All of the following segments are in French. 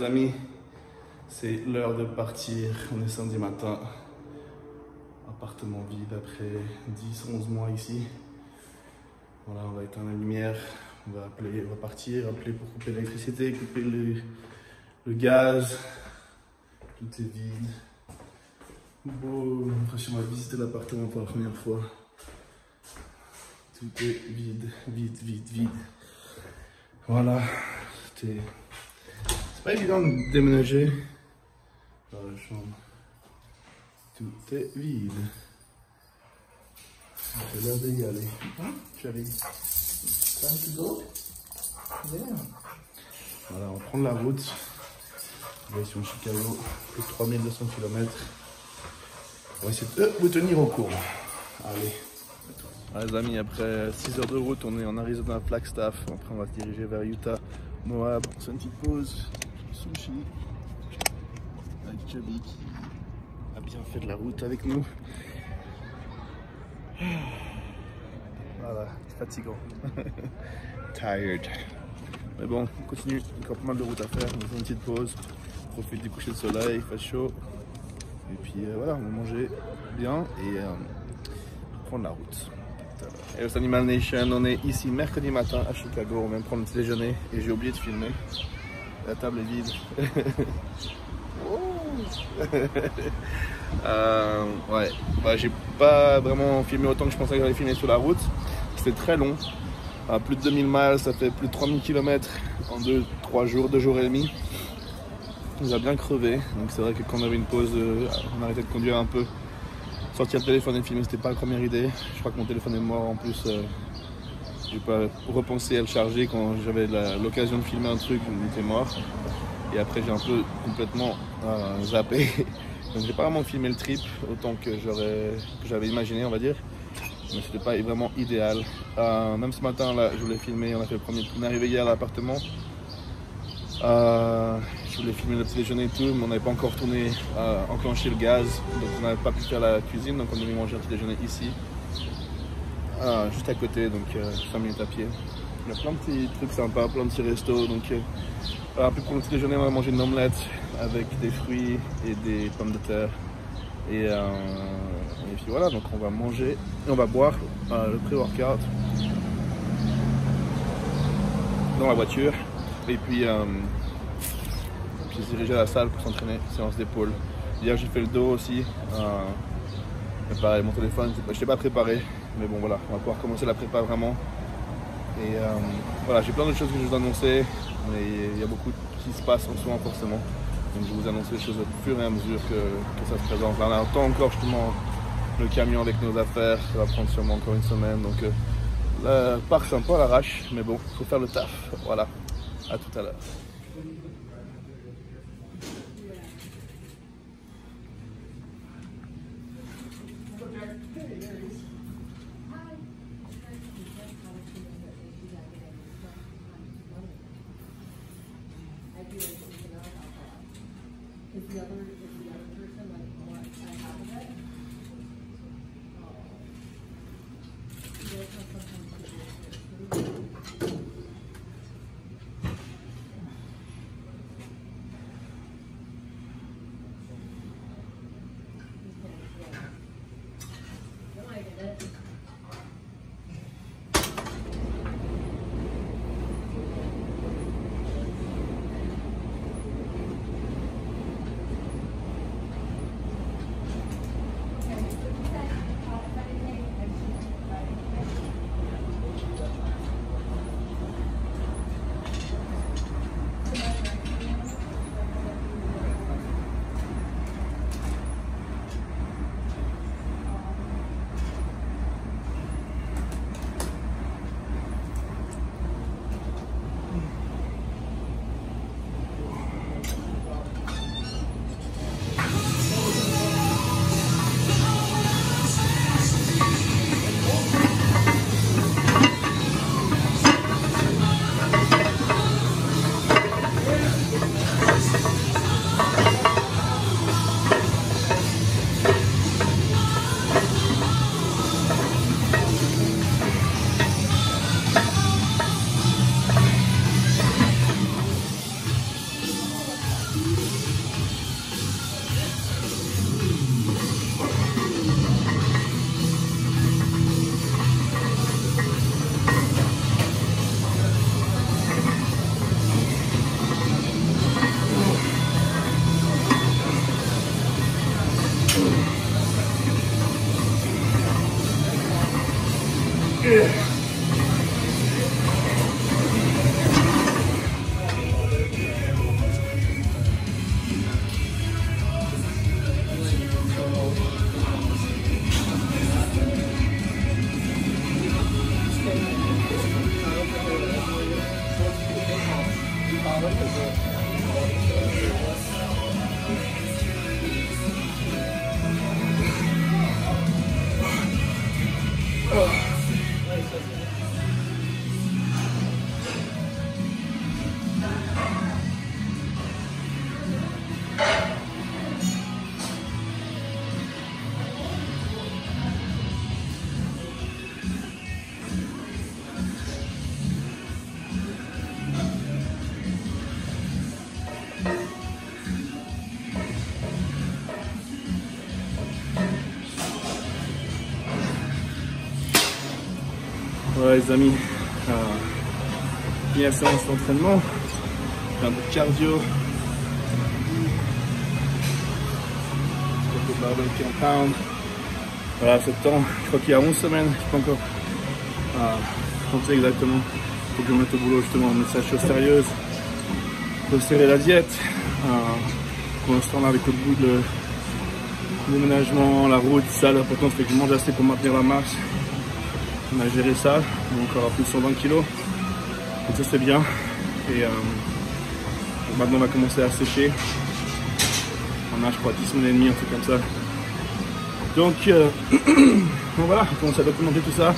les amis, c'est l'heure de partir. On est samedi matin. Appartement vide après 10-11 mois ici. Voilà, on va éteindre la lumière. On va partir, appeler pour couper l'électricité, couper le gaz. Tout est vide. Bon, j'ai l'impression qu'on va visiter l'appartement pour la première fois. Tout est vide, vide, vide, vide. Voilà, c'est pas évident de déménager dans la chambre. Tout est vide. J'ai l'air d'y aller. Hein? J'arrive. Time to go? Yeah. Voilà, on va prendre la route. Direction Chicago, plus de 3200 km. On va essayer de vous tenir au courant. Allez. Ah, les amis, après 6 heures de route, on est en Arizona, Flagstaff. Après, on va se diriger vers Utah, Moab. On se fait une petite pause. Sushi. Avec Chubby qui a bien fait de la route avec nous. Voilà, c'est fatigant. Tired. Mais bon, on continue. Encore pas mal de route à faire. On fait une petite pause. On profite du coucher de soleil, il fait chaud. Et puis voilà, on va manger bien et prendre la route. Hello Animal Nation, on est ici mercredi matin à Chicago, on vient de prendre le petit déjeuner et j'ai oublié de filmer. La table est vide. Ouais, j'ai pas vraiment filmé autant que je pensais que j'allais filmer sur la route. C'était très long, plus de 2000 miles, ça fait plus de 3000 km en 2 jours et demi. On nous a bien crevé, donc c'est vrai que quand on avait une pause, on arrêtait de conduire un peu. Sortir le téléphone et filmer, c'était pas la première idée. Je crois que mon téléphone est mort en plus. J'ai pas repensé à le charger quand j'avais l'occasion de filmer un truc, il était mort. Et après j'ai un peu complètement zappé. Donc j'ai pas vraiment filmé le trip autant que j'avais imaginé, on va dire. Mais c'était pas vraiment idéal. Même ce matin là, je voulais filmer, on a fait le premier. On est arrivé hier à l'appartement. Je voulais filmer le petit déjeuner et tout, mais on n'avait pas encore enclenché le gaz, donc on n'avait pas pu faire la cuisine, donc on devait manger un petit déjeuner ici, juste à côté, donc 5 minutes à pied. Il y a plein de petits trucs sympas, plein de petits restos, donc puis pour le petit déjeuner on va manger une omelette avec des fruits et des pommes de terre, et puis voilà, donc on va manger, et on va boire le pré-workout dans la voiture. Et puis, se diriger à la salle pour s'entraîner, séance d'épaule. Hier j'ai fait le dos aussi. Mais pareil, mon téléphone, je ne l'ai pas préparé. Mais bon voilà, on va pouvoir commencer la prépa vraiment. Et voilà, j'ai plein d'autres choses que je vous annoncer. Mais il y a beaucoup qui se passe en ce moment forcément. Donc je vais vous annoncer les choses au fur et à mesure que ça se présente. Là, on attend encore justement le camion avec nos affaires. Ça va prendre sûrement encore une semaine. Donc le parc c'est un peu à l'arrache. Mais bon, il faut faire le taf. Voilà. À tout à l'heure. Ouais les amis, première séance d'entraînement, un peu de cardio, un peu de barbell compound. Voilà, ce temps, je crois qu'il y a 11 semaines, je ne peux pas encore compter exactement. Il faut que je me mette au boulot justement, mais ça chose sérieuse, resserrer la diète. Pour l'instant là avec le bout de déménagement, la route, ça l'important c'est que je mange assez pour maintenir la masse. On a géré ça, encore à plus de 120 kg, donc ça c'est bien. Et maintenant on va commencer à sécher. On a je crois 10 semaines et demie, un truc comme ça. Donc voilà, on commence à documenter tout ça,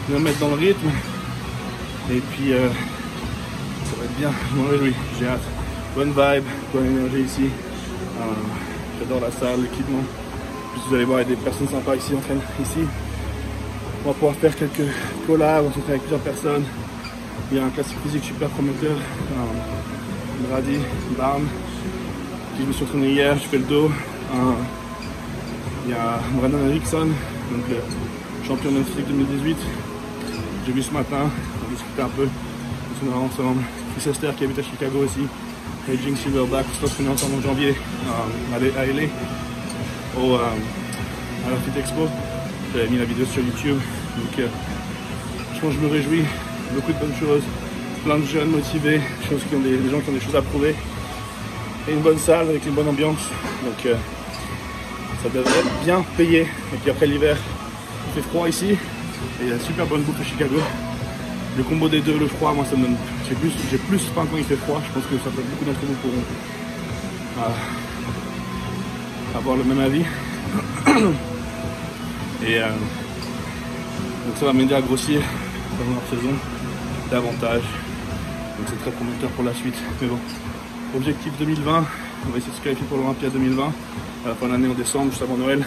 me mettre dans le rythme. Et puis ça va être bien, je m'en réjouis, j'ai hâte. Bonne vibe, bonne énergie ici. J'adore la salle, l'équipement. Vous allez voir, il y a des personnes sympas ici en train ici. On va pouvoir faire quelques collabs, on s'entraîne avec plusieurs personnes. Il y a un classique physique super prometteur, Brady, Barn, qui je me suis entraîné hier, je fais le dos. Il y a Brandon Erickson, donc le champion de Netflix 2018. J'ai vu ce matin, on a discuté un peu, on s'en ensemble. Chris Esther qui habite à Chicago aussi, et Jing Silverback, je pense qu'on est ensemble en janvier à LA, à la Fit Expo. J'avais mis la vidéo sur YouTube, donc je pense que je me réjouis, beaucoup de bonnes choses, plein de jeunes motivés, des gens qui ont des choses à prouver, et une bonne salle avec une bonne ambiance, donc ça devrait être bien payé. Et puis après l'hiver, il fait froid ici, et il y a super bonne bouffe à Chicago. Le combo des deux, le froid, moi ça me donne, j'ai plus faim quand il fait froid, je pense que ça peut beaucoup d'entre vous pourront avoir le même avis. Et donc ça va m'aider à grossir dans leur saison davantage. Donc c'est très prometteur pour la suite. Mais bon, objectif 2020, on va essayer de se qualifier pour l'Olympia 2020 à la fin de l'année en décembre, juste avant Noël.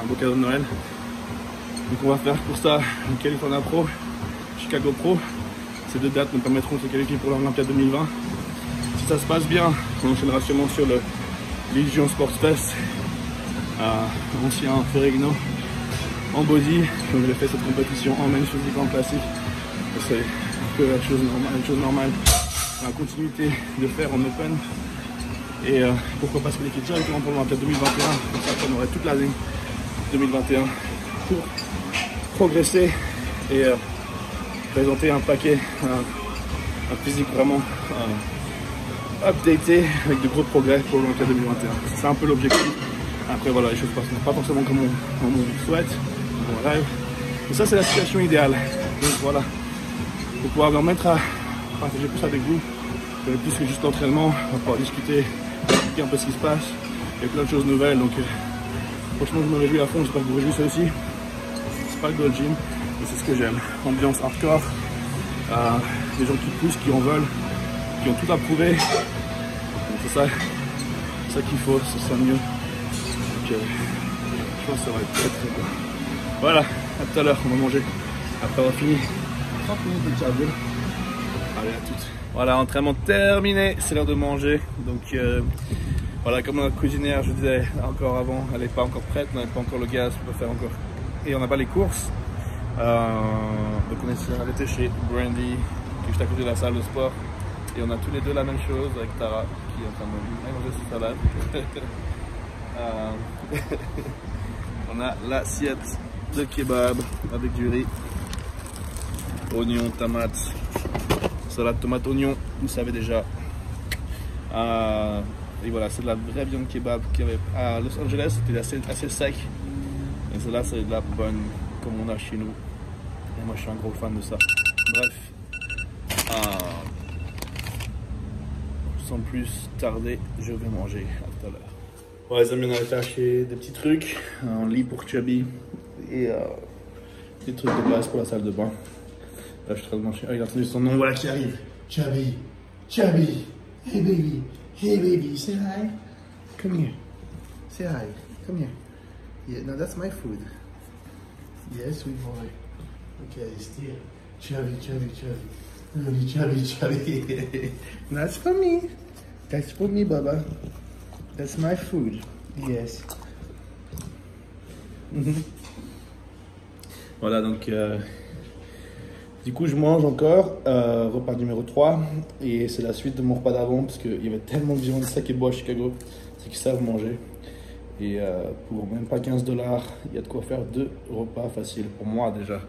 Un beau cadeau de Noël. Donc on va faire pour ça une California Pro, Chicago Pro. Ces deux dates nous permettront de se qualifier pour l'Olympia 2020. Si ça se passe bien, on enchaînera sûrement sur le Legion Sports Fest à ancien Ferrigno en body. Donc j'ai fait cette compétition en men's physique en classique. C'est un peu la chose normale, la continuité de faire en open. Et pourquoi pas se qualifier directement pour l'Olympia 2021. Comme ça on aurait toute l'année 2021 pour progresser et présenter un paquet, un physique vraiment updaté avec de gros progrès pour l'Olympia 2021. C'est un peu l'objectif. Après voilà, les choses passent pas forcément comme on souhaite, comme on rêve. Mais ça c'est la situation idéale. Donc voilà, pour pouvoir me remettre à partager plus avec vous, plus que juste l'entraînement, on va pouvoir discuter, expliquer un peu ce qui se passe. Il y a plein de choses nouvelles, donc franchement je me réjouis à fond, j'espère que vous vous réjouissez aussi. C'est pas le Gold Gym, mais c'est ce que j'aime. Ambiance hardcore, des gens qui poussent, qui en veulent, qui ont tout à prouver. Donc c'est ça qu'il faut, c'est ça mieux. Donc je pense que ça va être très très bon. Voilà, à tout à l'heure, on va manger. Après avoir fini 30 minutes de cardio. Allez, à toutes. Voilà, entraînement terminé, c'est l'heure de manger. Donc voilà, comme notre cuisinière, je disais encore avant, elle n'est pas encore prête, on n'a pas encore le gaz pour faire encore. Et on n'a pas les courses. Donc on est arrêté chez Brandy, qui est juste à côté de la salle de sport. Et on a tous les deux la même chose avec Tara, qui est en train de manger cette salade. On a l'assiette de kebab avec du riz. oignon, tomate, salade tomate oignon, vous savez déjà. Et voilà, c'est de la vraie viande kebab qu'il y avait à Los Angeles, c'était assez sec. Et celle-là, c'est de la bonne comme on a chez nous. Et moi, je suis un gros fan de ça. Bref, sans plus tarder, je vais manger. À tout à l'heure. Ouais, les amis, on a été acheter des petits trucs, un lit pour Chubby et des trucs de base pour la salle de bain. Là, je suis en train de manger. Ah, il a entendu son nom, voilà qui arrive. Chubby, Chubby, hey baby, say hi. Come here, say hi, come here. Yeah, no, that's my food. Yes, sweet boy. Okay, still. Chubby. Really chubby. That's for me. That's for me, Baba. That's my food. Yes. Voilà, donc du coup je mange encore, repas numéro 3, et c'est la suite de mon repas d'avant parce qu'il y avait tellement de viande, ça qui est beau à Chicago, c'est qu'ils savent manger. Et pour même pas 15 $, il y a de quoi faire 2 repas faciles pour moi déjà.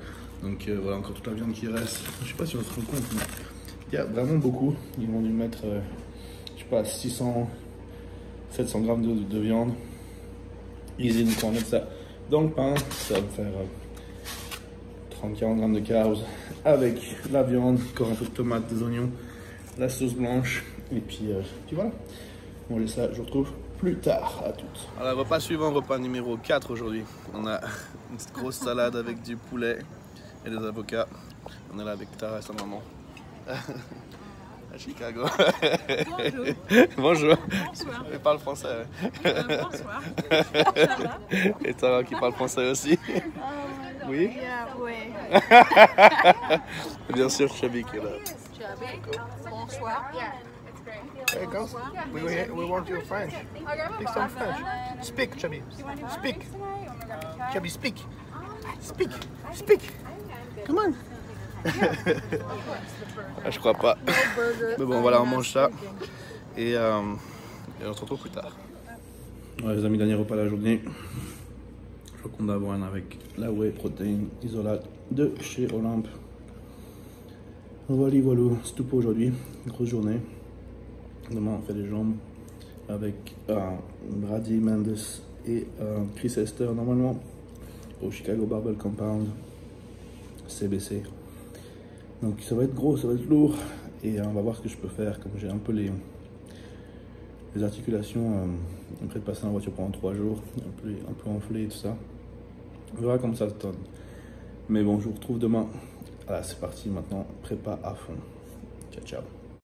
Donc voilà, encore toute la viande qui reste. Je sais pas si on se rend compte, mais il y a vraiment beaucoup. Ils vont dû mettre, je sais pas, 700 grammes de viande. Easy, donc on va mettre ça dans le pain. Ça va me faire 30-40 grammes de carbs avec la viande, encore un peu de tomate, des oignons, la sauce blanche. Et puis voilà, manger ça, je vous retrouve plus tard à toutes. Alors, repas suivant, repas numéro 4 aujourd'hui. On a une petite grosse salade avec du poulet et des avocats. On est là avec Tara et sa maman. À Chicago. Bonjour. Bonjour. Bonsoir. Elle parle français. Bonsoir. Ça va? Et Tara qui parle français aussi. Oui. Oui. Bien sûr, Chubby qui est là. Bonsoir. Hey, go. We want your French. Speak some French. Speak, Chubby. Speak. Chubby, speak. Speak. Come on. Ah, je crois pas. Mais bon, voilà, on mange ça. Et on se retrouve plus tard. Ouais, les amis, dernier repas de la journée. Flocon d'avoine avec la whey protein isolate de chez Olympe. Voilà, c'est tout pour aujourd'hui. Grosse journée. Demain, on fait les jambes avec Brady Mendes et Chris Esther, normalement, au Chicago Barbell Compound, CBC. Donc ça va être gros, ça va être lourd, et on va voir ce que je peux faire, comme j'ai un peu les articulations, après de passer en voiture pendant 3 jours, un peu enflé et tout ça. On verra comment ça se donne. Mais bon, je vous retrouve demain. Voilà, c'est parti maintenant, prépa à fond. Ciao, ciao.